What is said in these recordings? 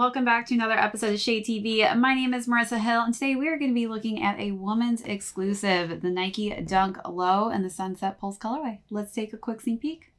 welcome back to another episode of Shade TV. My name is Marissa Hill, and today we are going to be looking at a woman's exclusive, the Nike Dunk Low in the Sunset Pulse colorway. Let's take a quick sneak peek.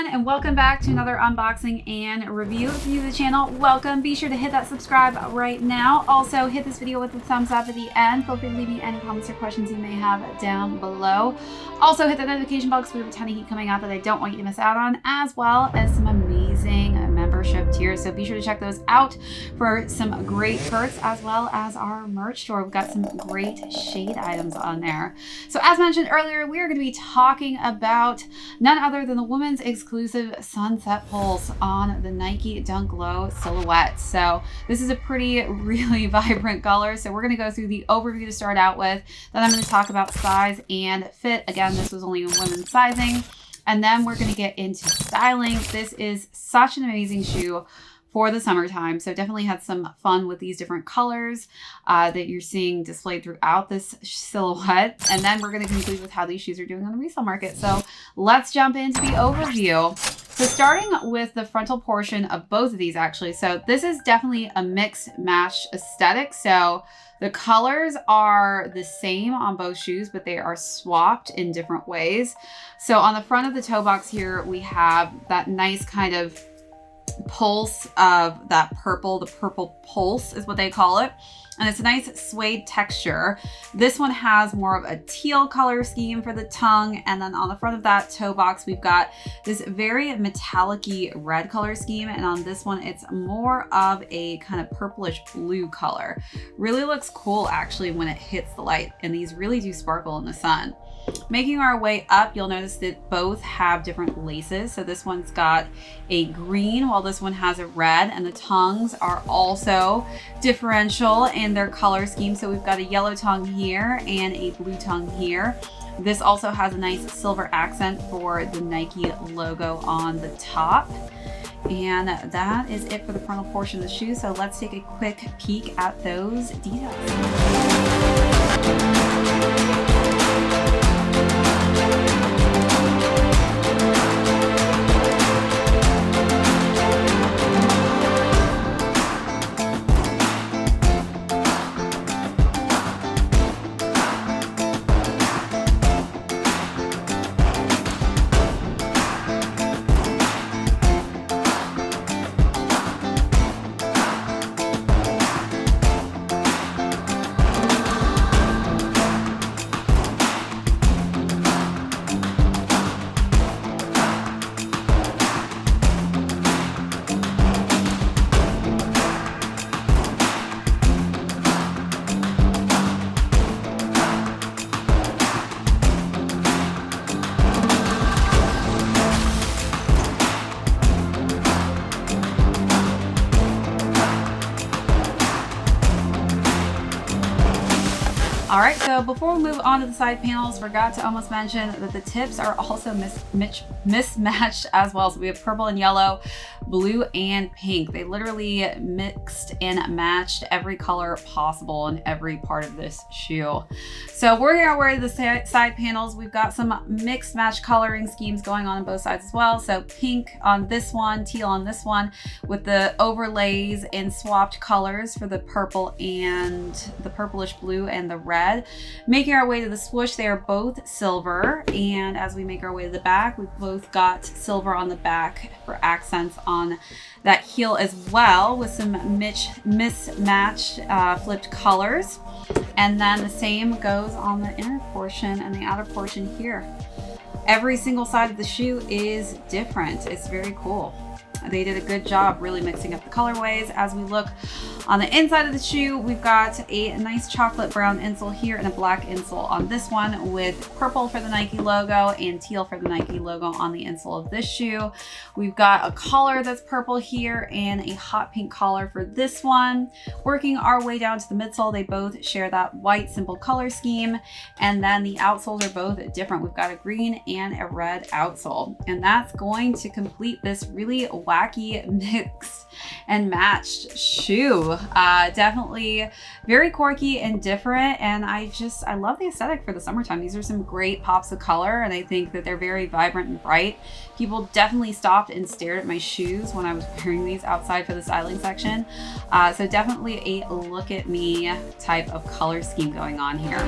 And welcome back to another unboxing and review. If you're new to the channel, welcome. Be sure to hit that subscribe right now. Also, hit this video with a thumbs up at the end. Feel free to leave me any comments or questions you may have down below. Also, hit the notification bell because we have a ton of heat coming out that I don't want you to miss out on, as well as some amazing membership tiers. So be sure to check those out for some great perks, as well as our merch store. We've got some great shade items on there. So as mentioned earlier, we are going to be talking about none other than the women's exclusive Sunset Pulse on the Nike Dunk Low silhouette. So this is a really vibrant color. So we're going to go through the overview to start out with. Then I'm going to talk about size and fit. Again, this was only in women's sizing. And then we're going to get into styling. This is such an amazing shoe for the summertime. So definitely had some fun with these different colors that you're seeing displayed throughout this silhouette. And then we're going to conclude with how these shoes are doing on the resale market. So let's jump into the overview. So starting with the frontal portion of both of these actually. So this is definitely a mix match aesthetic. So the colors are the same on both shoes, but they are swapped in different ways. So on the front of the toe box here, we have that nice kind of pulse of that purple. The purple pulse is what they call it. And it's a nice suede texture. This one has more of a teal color scheme for the tongue. And then on the front of that toe box, we've got this very metallic-y red color scheme. And on this one, it's more of a kind of purplish blue color. Really looks cool actually when it hits the light. And these really do sparkle in the sun. Making our way up, you'll notice that both have different laces. So this one's got a green while this one has a red, and the tongues are also differential in their color scheme. So we've got a yellow tongue here and a blue tongue here. This also has a nice silver accent for the Nike logo on the top. And that is it for the frontal portion of the shoe. So let's take a quick peek at those details. All right, so before we move on to the side panels, forgot to almost mention that the tips are also mismatched as well. So we have purple and yellow, blue and pink. They literally mixed and matched every color possible in every part of this shoe. So we're gonna wear the side panels. We've got some mixed match coloring schemes going on both sides as well. So pink on this one, teal on this one, with the overlays and swapped colors for the purple and the purplish blue and the red. Making our way to the swoosh, they are both silver, and as we make our way to the back, we've both got silver on the back for accents on that heel as well, with some mismatched flipped colors. And then the same goes on the inner portion and the outer portion here. Every single side of the shoe is different. It's very cool. They did a good job really mixing up the colorways. As we look on the inside of the shoe, we've got a nice chocolate brown insole here and a black insole on this one, with purple for the Nike logo and teal for the Nike logo on the insole of this shoe. We've got a collar that's purple here and a hot pink collar for this one. Working our way down to the midsole, they both share that white simple color scheme, and then the outsoles are both different. We've got a green and a red outsole, and that's going to complete this really wacky mix and matched shoe. Definitely very quirky and different, and I love the aesthetic for the summertime. These are some great pops of color, and I think that they're very vibrant and bright. People definitely stopped and stared at my shoes when I was wearing these outside for the styling section. So definitely a look at me type of color scheme going on here.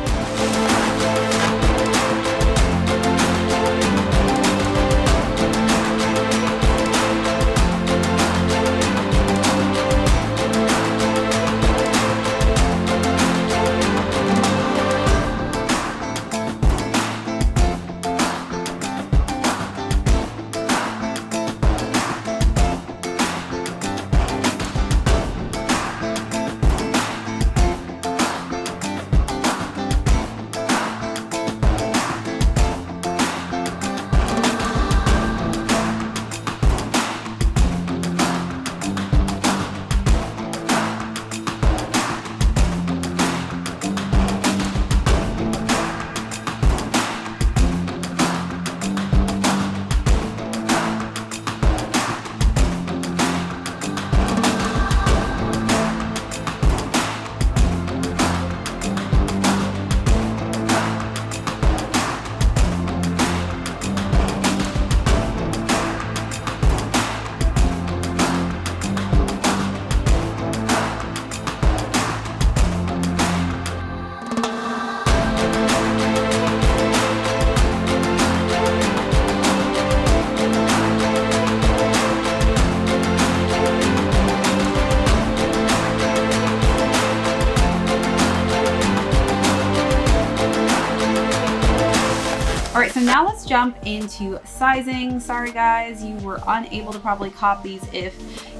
All right, so now let's jump into sizing. Sorry guys, you were unable to probably cop these if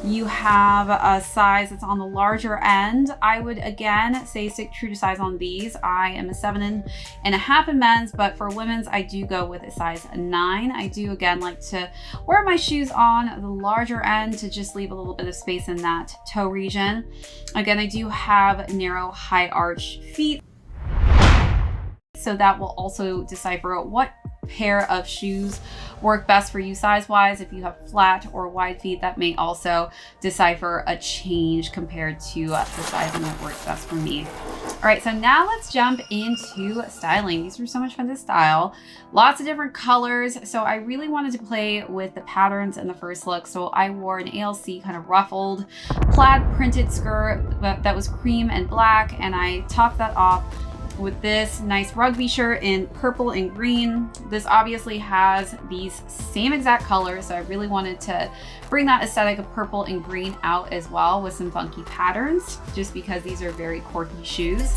you have a size that's on the larger end. I would again say stick true to size on these. I am a 7.5 in men's, but for women's, I do go with a size 9. I do again like to wear my shoes on the larger end to just leave a little bit of space in that toe region. Again, I do have narrow high arch feet, so that will also decipher what pair of shoes work best for you size wise. If you have flat or wide feet, that may also decipher a change compared to the sizing that works best for me. All right, so now let's jump into styling. These were so much fun to style. Lots of different colors. So I really wanted to play with the patterns in the first look. So I wore an ALC kind of ruffled plaid printed skirt that was cream and black, and I topped that off with this nice rugby shirt in purple and green. This obviously has these same exact colors, so I really wanted to bring that aesthetic of purple and green out as well with some funky patterns, just because these are very quirky shoes.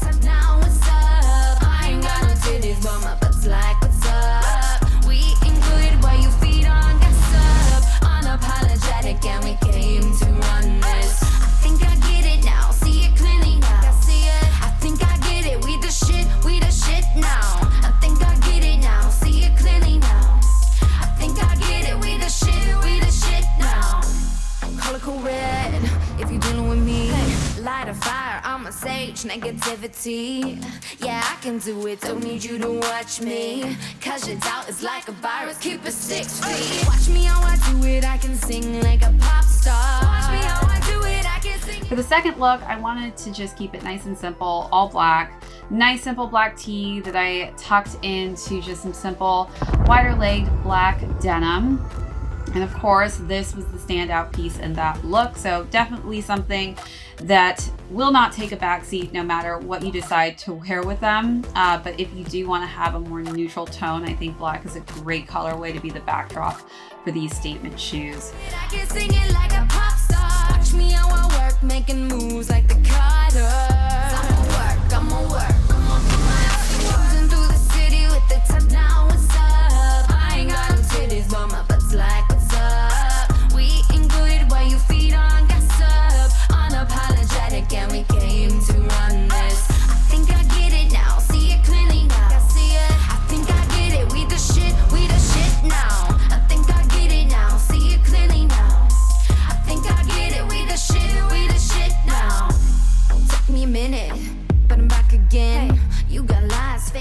Negativity, yeah, I can do it, don't need you to watch me, cause your doubt is like a virus, keep it 6 feet. Watch me how I do it, I can sing like a pop star. Watch me how I do it, I can sing. For the second look, I wanted to just keep it nice and simple, all black. Nice simple black tee that I tucked into just some simple wider legged black denim. And of course, this was the standout piece in that look. So definitely something that will not take a backseat no matter what you decide to wear with them. But if you do want to have a more neutral tone, I think black is a great colorway to be the backdrop for these statement shoes. I can sing it like a pop star. Watch me how I work, making moves like the Carter. I'ma work. Cruising through the city with the top, now what's up? I ain't got no titties, but my butt's like, what's up? We ain't good.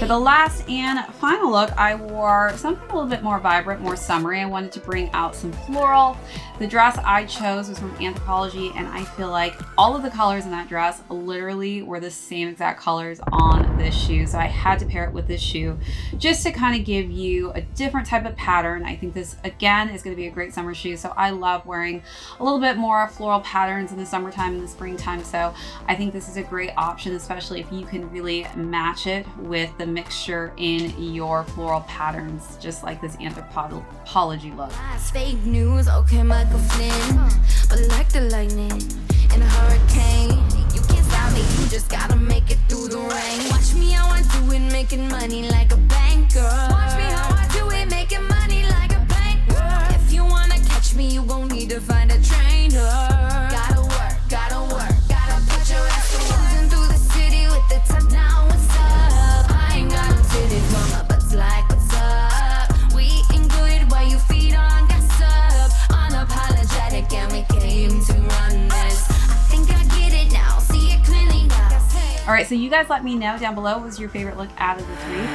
the last and final look, I wore something a little bit more vibrant, more summery. I wanted to bring out some floral. The dress I chose was from Anthropologie, and I feel like all of the colors in that dress literally were the same exact colors on this shoe. So I had to pair it with this shoe just to kind of give you a different type of pattern. I think this, again, is going to be a great summer shoe. So I love wearing a little bit more floral patterns in the summertime and the springtime. So I think this is a great option, especially if you can really match it with the mixture in your floral patterns, just like this Anthropologie look. Fake news, okay, Michael Flynn, but like the lightning in a hurricane, you can't stop me, you just gotta make it through the rain. Watch me how I do it, making money like a banker. Watch me how I do it, making money like a banker. If you wanna catch me, you gon' need to find a trainer. Gotta work, gotta work, gotta put your ass to work. Cruising through the city with the top down, what's up? I ain't got no titties, mama, but it's like, what's up? We eating good while you feed on gossip. Unapologetic, and we came to run this. I think I get it now, see it clearly now. All right, so you guys let me know down below what was your favorite look out of the three.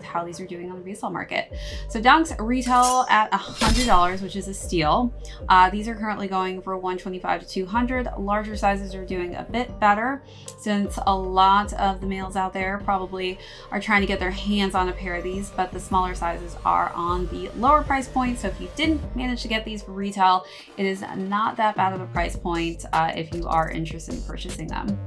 How these are doing on the resale market. So dunks retail at $100, which is a steal. These are currently going for $125 to $200. Larger sizes are doing a bit better, since a lot of the males out there probably are trying to get their hands on a pair of these, but the smaller sizes are on the lower price point. So if you didn't manage to get these for retail, it is not that bad of a price point if you are interested in purchasing them.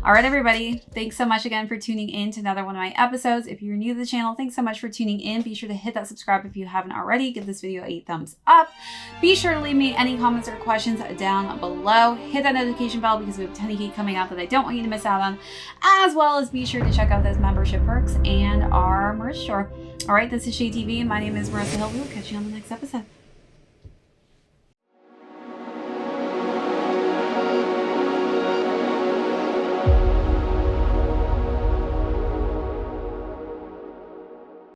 All right, everybody, thanks so much again for tuning in to another one of my episodes. If you're new to the channel, thanks so much for tuning in. Be sure to hit that subscribe if you haven't already. Give this video a thumbs up. Be sure to leave me any comments or questions down below. Hit that notification bell because we have 10 heat coming out that I don't want you to miss out on, as well as be sure to check out those membership perks and our merch store. All right, this is ShadeTV. My name is Marissa Hill. We'll catch you on the next episode.